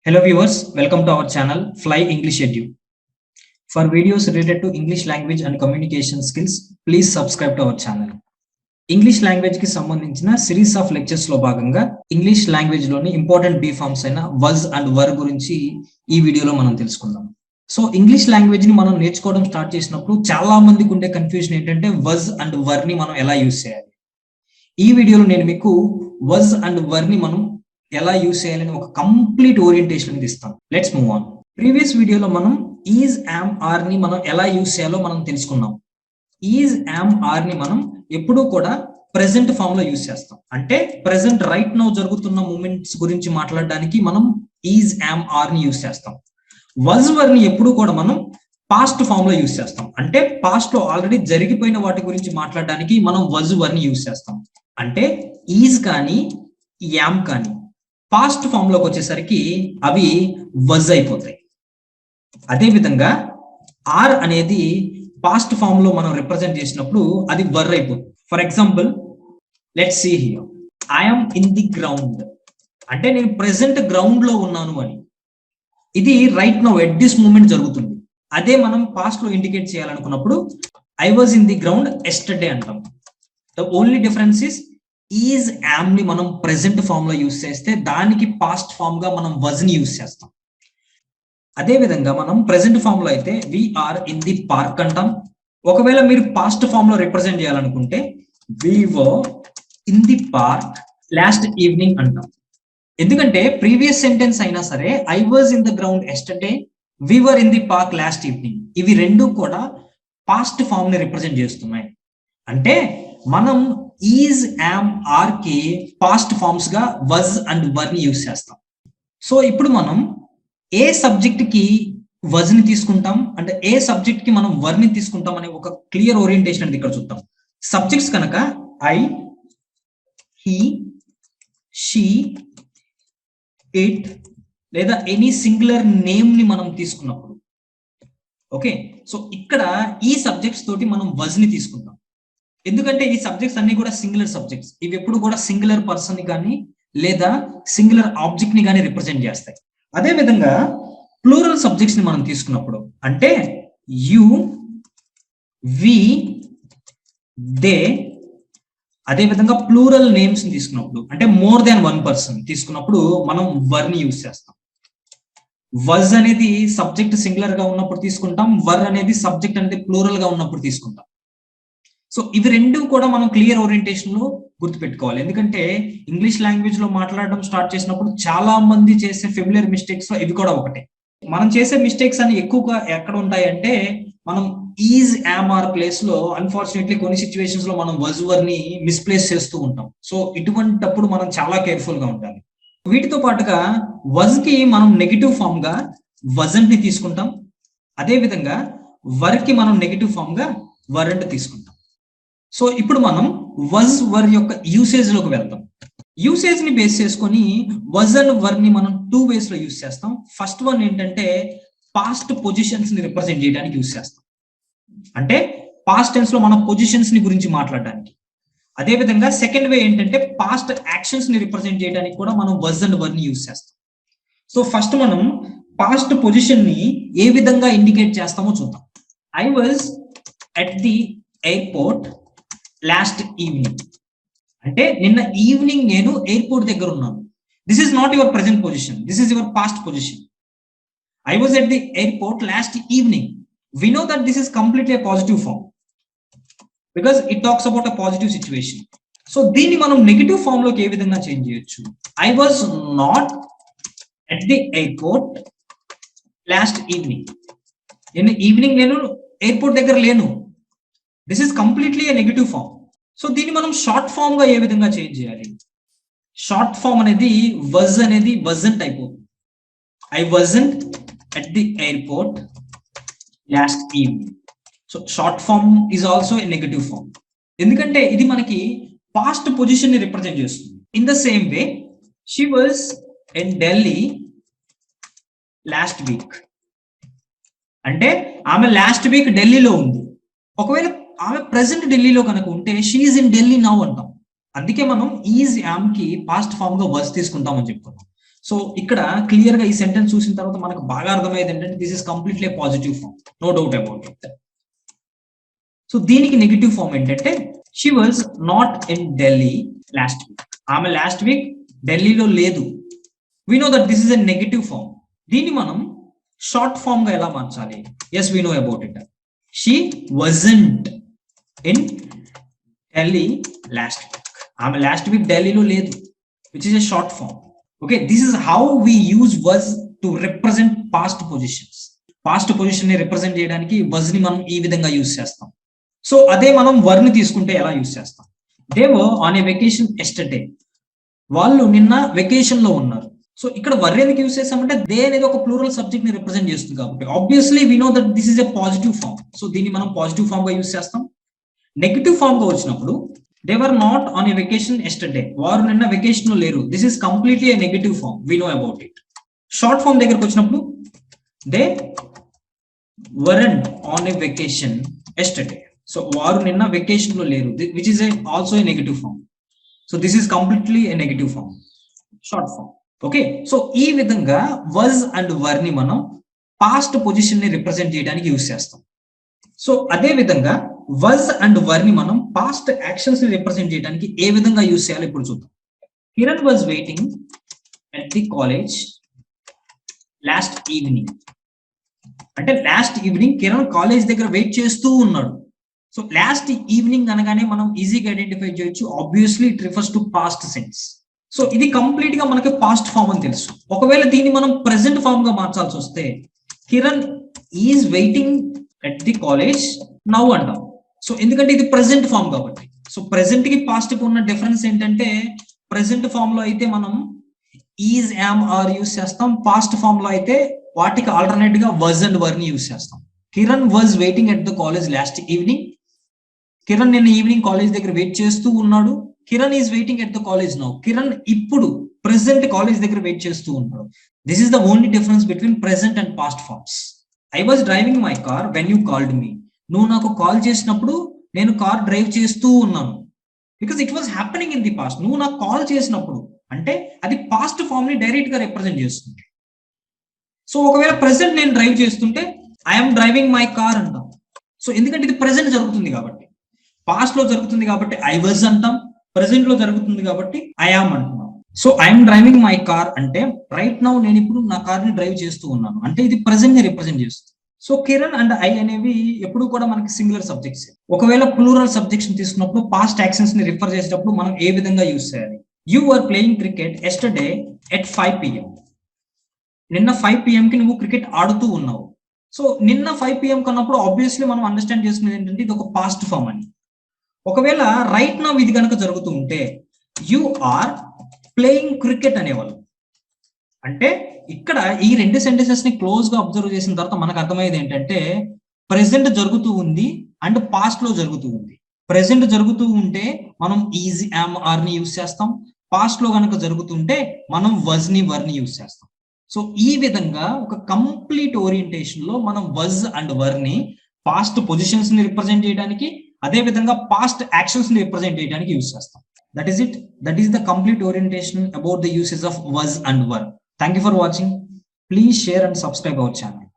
Hello viewers, welcome to our channel Fly English Edu. For videos related to English language and communication skills, please subscribe to our channel. English language కి సంబంధించిన series of lectures లో భాగంగా English language లోని important B forms అయిన was and వర్ గురించి ఈ వీడియోలో మనం తెలుసుకుందాం. సో ఇంగ్లీష్ లాంగ్వేజ్ ని మనం నేర్చుకోవడం స్టార్ట్ చేసినప్పుడు చాలా మందికి ఉండే కన్ఫ్యూజన్ ఏంటంటే వజ్ అండ్ వర్ ని మనం ఎలా యూజ్ చేయాలి. ఈ వీడియోలో నేను మీకు వజ్ అండ్ వర్ ని మనం ఎలా యూజ్ చేయాలని ఒక కంప్లీట్ ఓరియంటేషన్ అనేది ఇస్తాం. Let's move on. ప్రీవియస్ వీడియోలో మనం ఈజ్ యామ్ ఆర్ ని మనం ఎలా యూజ్ చేయాలో మనం తెలుసుకున్నాం. ఈజ్ యామ్ ఆర్ ని మనం ఎప్పుడూ కూడా ప్రెసెంట్ ఫామ్ లో యూజ్ చేస్తాం. అంటే ప్రెసెంట్ రైట్ నౌ జరుగుతున్న మూమెంట్స్ గురించి మాట్లాడడానికి మనం ఈజ్ యామ్ ఆర్ ని యూజ్ చేస్తాం. వజ్ వర్ ని ఎప్పుడూ కూడా మనం పాస్ట్ ఫామ్ లో యూజ్ చేస్తాం. అంటే పాస్ట్ లో ఆల్రెడీ జరిగిపోయిన వాటి గురించి మాట్లాడడానికి మనం వజ్ వర్ ని యూజ్ చేస్తాం. అంటే ఈజ్ కానీ యామ్ కానీ పాస్ట్ ఫామ్ లోకి వచ్చేసరికి అవి వజ్ అయిపోతాయి. అదే విధంగా ఆర్ అనేది పాస్ట్ ఫామ్ లో మనం రిప్రజెంట్ చేసినప్పుడు అది వర్ అయిపోతుంది. For example let's see here, I'm in the ground అంటే నేను ప్రెసెంట్ గ్రౌండ్ లో ఉన్నాను అని. ఇది right now at this moment జరుగుతుంది. అదే మనం పాస్ట్ లో ఇండికేట్ చేయాలనుకున్నప్పుడు I was in the ground yesterday అంటాం. The only difference is is am ని మనం ప్రెసెంట్ ఫామ్ లో యూజ్ చేస్తే దానికి పాస్ట్ ఫామ్ గా మనం వజ్ ని యూజ్ చేస్తాం. అదే విధంగా మనం ప్రెసెంట్ ఫామ్ లో అయితే వీఆర్ ఇన్ ది పార్క్ అంటాం. ఒకవేళ మీరు పాస్ట్ ఫామ్ లో రిప్రజెంట్ చేయాలనుకుంటే we were in the park last evening అంటాం. ఎందుకంటే ప్రీవియస్ సెంటెన్స్ అయినా సరే I was in the ground yesterday, we were in the park last evening, ఇవి రెండు కూడా పాస్ట్ ఫామ్ ని రిప్రజెంట్ చేస్తున్నాయి. అంటే మనం ఈజ్ యామ్ ఆర్ కి పాస్ట్ ఫార్మ్స్ గా వజ్ అండ్ వర్ ని యూజ్ చేస్తాం. సో ఇప్పుడు మనం ఏ సబ్జెక్ట్ కి వజ్ ని తీసుకుంటాం అంటే ఏ సబ్జెక్ట్ కి మనం వర్ ని తీసుకుంటాం అనే ఒక క్లియర్ ఓరియంటేషన్ అనేది ఇక్కడ చూద్దాం. సబ్జెక్ట్స్ కనుక ఐ, హీ, షీ, ఇట్ లేదా ఎనీ సింగులర్ నేమ్ ని మనం తీసుకున్నప్పుడు ఓకే. సో ఇక్కడ ఈ సబ్జెక్ట్స్ తోటి మనం వజ్ ని తీసుకుంటాం. ఎందుకంటే ఈ సబ్జెక్ట్స్ అన్ని కూడా సింగులర్ సబ్జెక్ట్స్. ఇవి ఎప్పుడు కూడా సింగులర్ పర్సన్ ని కానీ లేదా సింగులర్ ఆబ్జెక్ట్ ని కానీ రిప్రజెంట్ చేస్తాయి. అదే విధంగా ప్లూరల్ సబ్జెక్ట్స్ ని మనం తీసుకున్నప్పుడు అంటే యు, వి, దే, అదే విధంగా ప్లూరల్ నేమ్స్ ని తీసుకున్నప్పుడు అంటే మోర్ దాన్ వన్ పర్సన్ తీసుకున్నప్పుడు మనం వర్ ని యూజ్ చేస్తాం. వజ్ అనేది సబ్జెక్ట్ సింగులర్ గా ఉన్నప్పుడు తీసుకుంటాం, వర్ అనేది సబ్జెక్ట్ అనేది ప్లూరల్ గా ఉన్నప్పుడు తీసుకుంటాం. సో ఇవి రెండు కూడా మనం క్లియర్ ఓరియంటేషన్ లో గుర్తుపెట్టుకోవాలి. ఎందుకంటే ఇంగ్లీష్ లాంగ్వేజ్ లో మాట్లాడడం స్టార్ట్ చేసినప్పుడు చాలా మంది చేసే ఫెమిలియర్ మిస్టేక్స్ లో ఇవి కూడా ఒకటే. మనం చేసే మిస్టేక్స్ అన్ని ఎక్కువగా ఎక్కడ ఉంటాయంటే మనం ఈజ్ యామ్ ఆర్ ప్లేస్ లో అన్ఫార్చునేట్లీ కొన్ని సిచ్యువేషన్స్ లో మనం వజ్ వర్ ని మిస్ప్లేస్ చేస్తూ ఉంటాం. సో ఇటువంటప్పుడు మనం చాలా కేర్ఫుల్ గా ఉండాలి. వీటితో పాటుగా వజ్ కి మనం నెగిటివ్ ఫామ్ గా వజంట్ ని తీసుకుంటాం. అదే విధంగా వర్ కి మనం నెగిటివ్ ఫామ్ గా వరంట్ తీసుకుంటాం. సో ఇప్పుడు మనం వజ్ వర్ యొక్క యూసేజ్ లోకి వెళ్తాం. యూసేజ్ ని బేస్ చేసుకొని వజ్ అండ్ వర్ ని మనం టూ వేస్ లో యూజ్ చేస్తాం. ఫస్ట్ వన్ ఏంటంటే పాస్ట్ పొజిషన్స్ ని రిప్రజెంట్ చేయడానికి యూజ్ చేస్తాం. అంటే పాస్ట్ టెన్స్ లో మన పొజిషన్స్ ని గురించి మాట్లాడడానికి. అదే విధంగా సెకండ్ వే ఏంటంటే పాస్ట్ యాక్షన్స్ ని రిప్రజెంట్ చేయడానికి కూడా మనం వజ్ అండ్ వర్ ని యూజ్ చేస్తాం. సో ఫస్ట్ మనం పాస్ట్ పొజిషన్ ని ఏ విధంగా ఇండికేట్ చేస్తామో చూద్దాం. I was at the airport last evening అంటే నిన్న ఈవినింగ్ నేను ఎయిర్పోర్ట్ దగ్గర ఉన్నాను. This is not your present position, this is your past position. I was at the airport last evening. We know that this is completely positive form because it talks about a positive situation. So దీన్ని మనం negative form లోకి ఏ విధంగా change చేయొచ్చు? I was not at the airport last evening. నిన్న evening నేను airport దగ్గర లేను. This is completely a negative form. So దీన్ని మనం షార్ట్ ఫామ్ గా ఏ విధంగా చేంజ్ చేయాలి? షార్ట్ ఫామ్ అనేది వజ్ అనేది వజంట్ అయిపోతుంది. I wasn't at the airport last evening. So short form is also a negative form. ఎందుకంటే ఇది మనకి పాస్ట్ పొజిషన్ ని రిప్రజెంట్ చేస్తుంది. In the same way she was in Delhi last week అంటే ఆమె లాస్ట్ వీక్ ఢిల్లీలో ఉంది. ఒకవేళ ఆమె ప్రెసెంట్ ఢిల్లీలో కనుక ఉంటే షీఈ్ ఇన్ ఢిల్లీ నౌ అంటాం. అందుకే మనం ఈజ్ యామ్ కి పాస్ట్ ఫామ్ గా వజ్ తీసుకుంటామని చెప్పుకున్నాం. సో ఇక్కడ క్లియర్ గా ఈ సెంటెన్స్ చూసిన తర్వాత మనకు బాగా అర్థమయ్యేది ఏంటంటే this is completely positive form, no doubt about it. So దీనికి నెగిటివ్ ఫామ్ ఏంటంటే she was not in Delhi last week. ఆమె లాస్ట్ వీక్ ఢిల్లీలో లేదు. We know that this is a negative form. దీన్ని మనం షార్ట్ ఫామ్ గా ఎలా మార్చాలి? Yes, we know about it. She wasn't in Delhi last week. ఆమె లాస్ట్ వీక్ ఢిల్లీలో లేదు, which is a short form. Okay, this is how we use was to represent past positions. Past position ని represent చేయడానికి was ని మనం ఈ విధంగా use చేస్తాం. సో అదే మనం వర్ ని తీసుకుంటే ఎలా యూజ్ చేస్తాం? They were on a vacation yesterday. వాళ్ళు నిన్న వెకేషన్ లో ఉన్నారు. సో ఇక్కడ వర్ ఎందుకు యూజ్ చేస్తామంటే దే అనేది ఒక ప్లూరల్ సబ్జెక్ట్ ని రిప్రజెంట్ చేస్తుంది కాబట్టి obviously we know that this is a positive form. So దీన్ని మనం పాజిటివ్ ఫామ్ గా యూజ్ చేస్తాం. నెగిటివ్ ఫామ్ గా వచ్చినప్పుడు they were not on a vacation yesterday. వారు నిన్న వెకేషన్ లో లేరు. This is completely a negative form, we know about it. Short form దగ్గరకు వచ్చినప్పుడు they weren't on a vacation yesterday. So వారు నిన్న వెకేషన్ లో లేరు, which is also a negative form. So this is completely a negative form, short form. Okay, so ఈ విధంగా was and were ని మనం పాస్ట్ పొజిషన్ ని రిప్రజెంట్ చేయడానికి యూజ్ చేస్తాం. సో అదే విధంగా వజ్ అండ్ వర్ ని మనం పాస్ట్ యాక్షన్స్ ని రిప్రజెంట్ చేయడానికి ఏ విధంగా యూజ్ చేయాలో ఇప్పుడు చూద్దాం. Kiran was waiting at the college last evening. అంటే లాస్ట్ ఈవినింగ్ కిరణ్ కాలేజ్ దగ్గర వెయిట్ చేస్తూ ఉన్నాడు. సో లాస్ట్ ఈవినింగ్ అనగానే మనం ఈజీగా ఐడెంటిఫై చేయొచ్చు, obviously it refers to past sense. So ఇది కంప్లీట్ గా మనకి పాస్ట్ ఫామ్ అని తెలుసు. ఒకవేళ దీన్ని మనం ప్రెసెంట్ ఫామ్ గా మార్చాల్సి వస్తే Kiran is waiting at the college now అంటాం. సో ఎందుకంటే ఇది ప్రెసెంట్ ఫామ్ కాబట్టి. సో ప్రెసెంట్ కి పాస్ట్ కి ఉన్న డిఫరెన్స్ ఏంటంటే ప్రెసెంట్ ఫామ్ లో అయితే మనం ఈజ్, యామ్, ఆర్ యూస్ చేస్తాం. పాస్ట్ ఫామ్ లో అయితే వాటికి ఆల్టర్నేట్ గా వజ్ అండ్ వర్ ని యూస్ చేస్తాం. Kiran was waiting at the college last evening. Kiran నిన్న ఈవినింగ్ కాలేజ్ దగ్గర వెయిట్ చేస్తూ ఉన్నాడు. Kiran is waiting at the college now. Kiran ఇప్పుడు ప్రెసెంట్ కాలేజ్ దగ్గర వెయిట్ చేస్తూ ఉన్నాడు. This is the only difference between present and past forms. I was driving my car when you called me. నువ్వు నాకు call చేసినప్పుడు నేను కార్ డ్రైవ్ చేస్తూ ఉన్నాను. Because it was happening in the past. నువ్వు నాకు కాల్ చేసినప్పుడు అంటే అది పాస్ట్ ఫామ్ ని డైరెక్ట్ గా రిప్రజెంట్ చేస్తుంది. సో ఒకవేళ ప్రెసెంట్ నేను డ్రైవ్ చేస్తుంటే ఐఎమ్ డ్రైవింగ్ మై కార్ అంటాం. సో ఎందుకంటే ఇది ప్రెసెంట్ జరుగుతుంది కాబట్టి. పాస్ట్ లో జరుగుతుంది కాబట్టి ఐ వాజ్ అంటాం, ప్రెసెంట్ లో జరుగుతుంది కాబట్టి ఐ యామ్ అంటున్నాం. So I'm driving my car అంటే రైట్ నౌ నేను ఇప్పుడు నా కార్ ని డ్రైవ్ చేస్తూ ఉన్నాను అంటే ఇది ప్రెసెంట్ ని రిప్రజెంట్ చేస్తుంది. సో కిరణ్ అండ్ ఐ అనేవి ఎప్పుడు కూడా మనకి సింగులర్ సబ్జెక్ట్స్. ఒకవేళ ప్లూరల్ సబ్జెక్ట్స్ తీసుకున్నప్పుడు పాస్ట్ యాక్షన్స్ ని రిఫర్ చేసేటప్పుడు మనం ఏ విధంగా యూజ్ చేయాలి? You are playing cricket yesterday at 5 PM. నిన్న 5 PM కి నువ్వు క్రికెట్ ఆడుతూ ఉన్నావు. సో నిన్న 5 PM కన్నప్పుడు ఆబ్వియస్లీ మనం అండర్స్టాండ్ చేసుకునేది ఏంటంటే ఇది ఒక పాస్ట్ ఫామ్ అని. ఒకవేళ రైట్ నౌ ఇది కనుక జరుగుతూ ఉంటే యు ఆర్ ప్లేయింగ్ క్రికెట్ అనేవాళ్ళు. అంటే ఇక్కడ ఈ రెండు సెంటెన్సెస్ ని క్లోజ్ గా అబ్జర్వ్ చేసిన తర్వాత మనకు అర్థమయ్యేది ఏంటంటే ప్రెసెంట్ జరుగుతూ ఉంది అండ్ పాస్ట్ లో జరుగుతూ ఉంది. ప్రెసెంట్ జరుగుతూ ఉంటే మనం ఈజ్, యామ్, ఆర్ ని యూజ్ చేస్తాం. పాస్ట్ లో కనుక జరుగుతుంటే మనం వజ్ ని, వర్ ని యూజ్ చేస్తాం. సో ఈ విధంగా ఒక కంప్లీట్ ఓరియంటేషన్ లో మనం వజ్ అండ్ వర్ ని పాస్ట్ పొజిషన్స్ ని రిప్రజెంట్ చేయడానికి, అదే విధంగా పాస్ట్ యాక్షన్స్ ని రిప్రజెంట్ చేయడానికి యూజ్ చేస్తాం. That is it. That is the complete orientation about the uses of was and were. Thank you for watching. Please share and subscribe our channel.